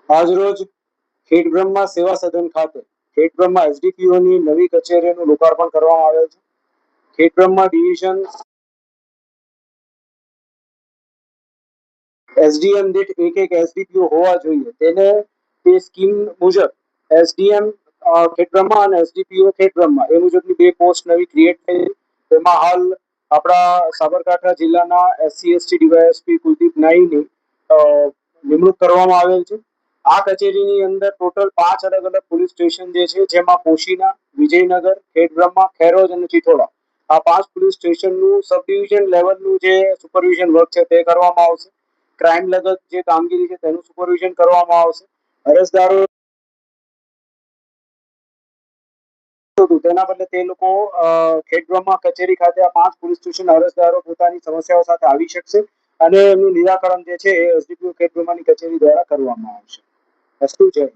આજરોજ ખેડબ્રહ્મા સેવા સદન ખાતે ખેડબ્રહ્મા એસડીપીઓની નવી કચેરીનું લોકાર્પણ કરવામાં આવેલ છે. ખેડબ્રહ્મા ડિવિઝન એસડીએમ દીઠ એક એસડીપીઓ હોવા જોઈએ તેને તે સ્કીમ મુજબ એસડીએમ ખેડબ્રહ્મા અને એસડીપીઓ ખેડબ્રહ્મા એ મુજબની બે પોસ્ટ નવી ક્રિએટ થઈ. તેમાં હાલ આપણા સાબરકાંઠા જિલ્લાના એસસી એસટી ડીવાયએસપી કુલદીપ નાઈની નિમણૂક કરવામાં આવેલ છે. આ કચેરીની અંદર ટોટલ 5 અલગ અલગ પોલીસ સ્ટેશન જે છે, જેમાં પોશીના, વિજયનગર, ખેડબ્રહ્મા, ખેરોજ અને ચિત્રોડા આ 5 પોલીસ સ્ટેશનનું સબ ડિવિઝન લેવલનું જે સુપરવિઝન વર્ક છે તે કરવામાં આવશે. ક્રાઇમ લગત જે કામગીરી છે તેનું સુપરવિઝન કરવામાં આવશે. અરજદારો તેના બદલે તે લોકો ખેડબ્રહ્મા કચેરી ખાતે આ 5 પોલીસ સ્ટેશન અરજદારો પોતાની સમસ્યાઓ સાથે આવી શકશે અને એમનું નિરાકરણ જે છે એ એસડીપીઓ ખેડબ્રહ્માની કચેરી દ્વારા કરવામાં આવશે. અસ્તુ જય.